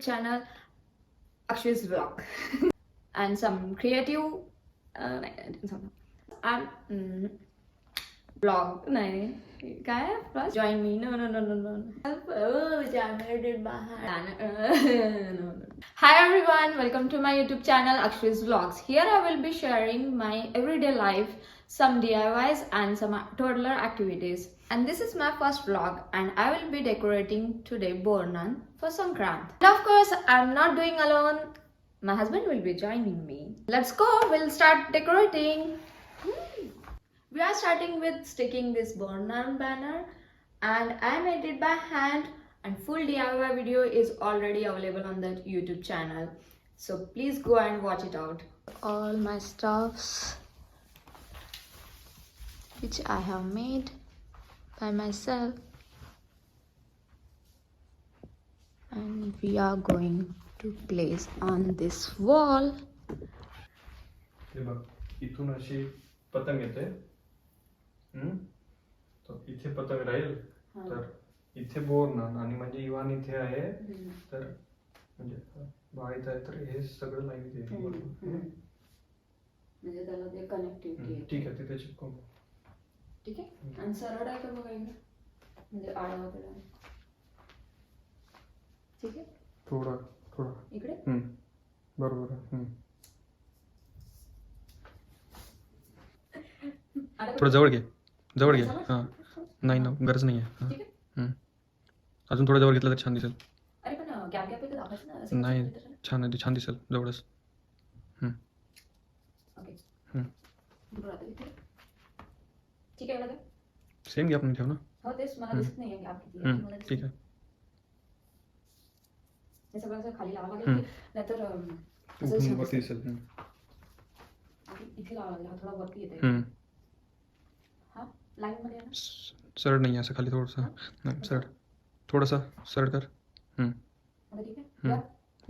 channel Akshay's Vlog and some creative and vlog. Join me. No. Hi everyone, welcome to my YouTube channel Akshay's Vlogs. Here I will be sharing my everyday life, some DIYs and some toddler activities. And this is my first vlog and I will be decorating today Bornan for Sankrant. And of course, I'm not doing alone. My husband will be joining me. Let's go, we'll start decorating. We are starting with sticking this Bornan banner and I made it by hand, and full DIY video is already available on that YouTube channel. So please go and watch it out. All my stuffs which I have made by myself, and we are going to place on this wall. हे बघ, इथून अशी पतंग येते. तर इथे पतंग राहील, तर इथे बोरनान आणि म्हणजे इवान इथे आहे, तर म्हणजे बाळीत आहे, तर हे सगळं लाईन इथे म्हणजे त्याला ते कनेक्टिव्हिटी आहे. ठीक आहे, तिथे चिपकवू. ठीक आहे. आणि सरळ आहे का बघा इकडे, म्हणजे आडवा केला. ठीक आहे, थोडा इकडे. बरोबर आहे. थोडं जवळ घे. हां, नाही ना, गरज नाही आहे. अजून थोडं जवळ घेतलं तर छान दिसेल. अरे पण गॅप गॅप इथे दाखवायचं ना. नाही, छान आहे, छान दिसेल जवळच. ओके. ठीक आहे का? सेम गॅप नाही ठेव ना. हो, तेच मला दिसत नाही गॅप किती. ठीक आहे. हे सगळं असं खाली लावावं लागेल, नाहीतर वरती दिसेल. इथे लावावं लागेल. हा थोडा वरती येते. हा लाईन मध्ये आहे ना. सरळ नाही, असं खाली थोडंसं. नाही, सरळ थोडंसं सरळ कर. ठीक आहे.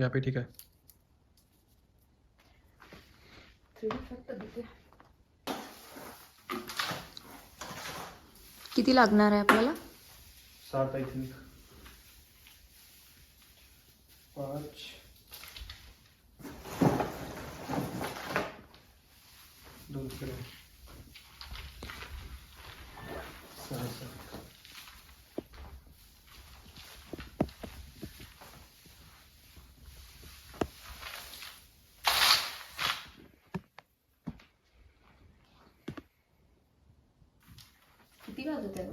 या पे ठीक आहे. 3D इफेक्ट देते. किती लागणार आहे आपल्याला? 7 आय थिंक. 5 2 किलो 6. किती वाजत आहे?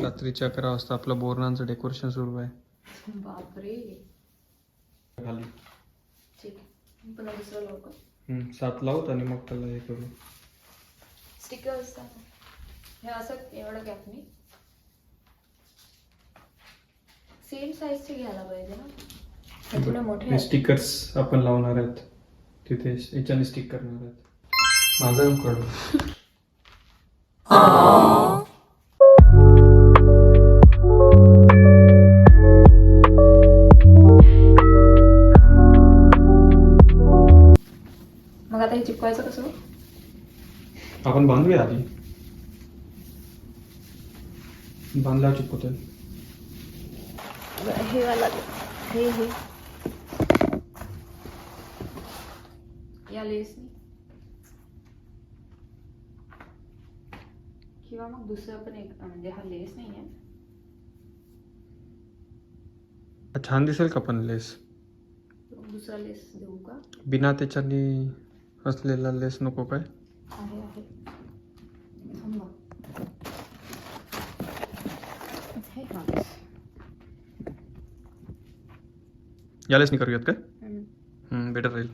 रात्रीच्या 11 वाजता आपलं बोरनांचं डेकोरेशन सुरू आहे. बापरे. खाली ठीक आहे. पुन्हा दुसरं लवकर 7 लावत आणि मग त्याला हे करू. स्टिकर असतात हे असं एवढं गॅपनी. सेम साईजचे घ्यायला पाहिजे ना, थोडे मोठे. स्टिकर्स आपण लावणार आहेत तिथे, याच्याने स्टिक करणार आहेत. माझं कडू मग आता हे चिपकायचं कसं? आपण बांधूया आधी. बांधल्यावर चिपकवतोय. हे वाला हे या लेसनी, किंवा मग दुसरं पण एक, म्हणजे हा लेस नाही आहे. छान दिसेल का पण लेस? दुसरा लेस देऊ का? बिना त्याच्याने असलेला लेस नको काय? आहे या लेसनी करूयात काय? बेटर राहील.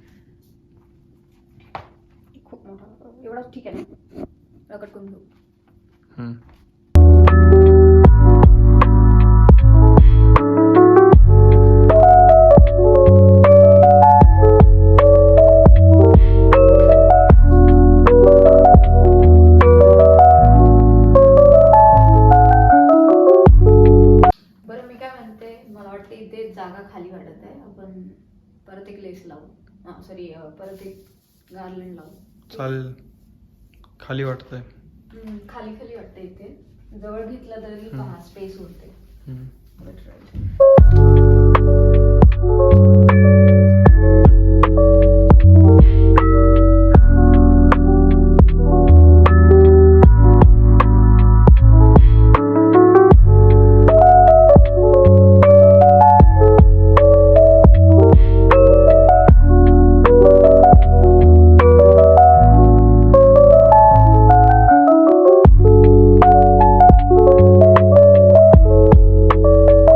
खूप मोठा एवढा ठीक आहे ना, कट करून घेऊ. इथे जागा खाली वाटत आहे, आपण परत एक लेस लावू. सॉरी, परत एक गार्लंड लावू. चालेल. खाली वाटतंय. खाली वाटतंय. इथे जवळ घेतलं तरी पहा स्पेस उरते.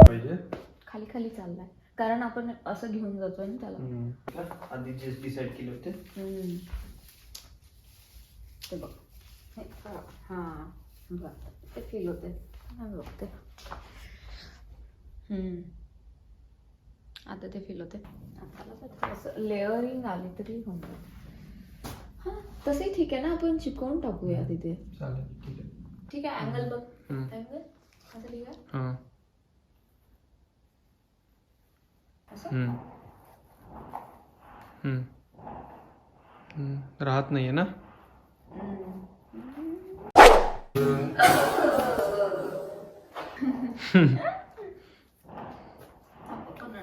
पाहिजे खाली खाली चाललाय कारण आपण असं घेऊन जातोय ना त्याला. आधी जे डिसाईड केले होते ते बघ हा बघ ते फील होते बघते. आता ते फील होते. आता लेअरिंग आली तरी होऊन जाईल. हा तसंही ठीक आहे ना, आपण चिपकवून टाकूया तिथे. चालेल ठीक आहे. ठीक आहे. अँगल बघ. अँगल असं ठीक आहे. हां असं राहत नाहीये ना.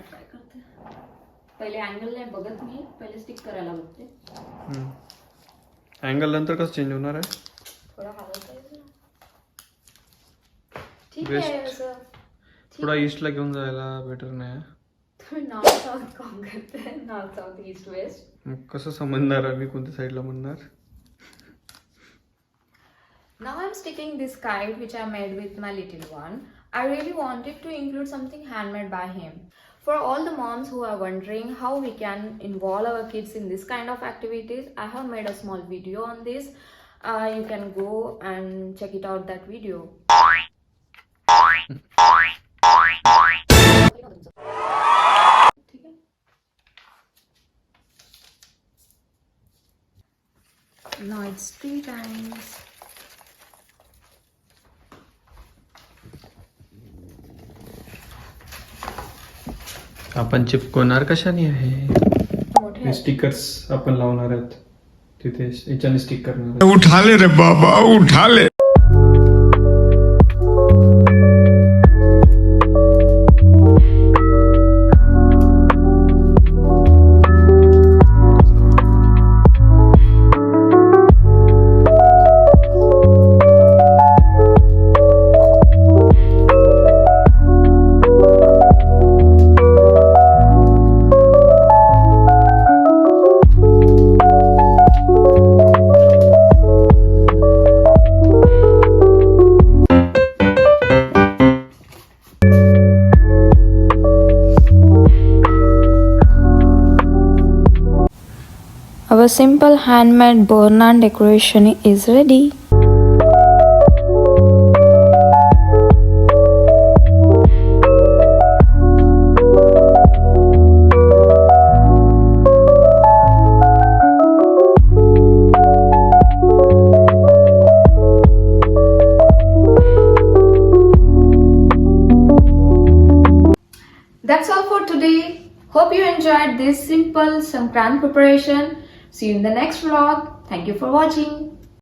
ट्राय करते. पहिले अँगल नाही बघत मी, पहिले स्टिक करायला बघते. अँगल नंतर कसं चेंज होणार आहे. थोडा हलवता येईल. ठीक आहे. असं थोडा ईस्टला घेऊन जायला बेटर नाही. तुम्ही नॉर्थ साऊथ काम करते. North south east west. मग कसं समजणार आम्ही कोणत्या साईडला म्हणणार. Now I'm sticking this kite which I made with my little one. I really wanted to include something handmade by him. For all the moms who are wondering how we can involve our kids in this kind of activities, I have made a small video on this. You can go and check it out, that video. Now it's tea times. आपण चिपकवणार कशाने आहे. मोठे stickers आपण लावणार आहेत तिथे, याच्याने stick करणार. उठा ले रे बाबा, उठा ले. Our simple handmade Bornan decoration is ready. That's all for today. Hope you enjoyed this simple Sankrant preparation. See you in the next vlog. Thank you for watching.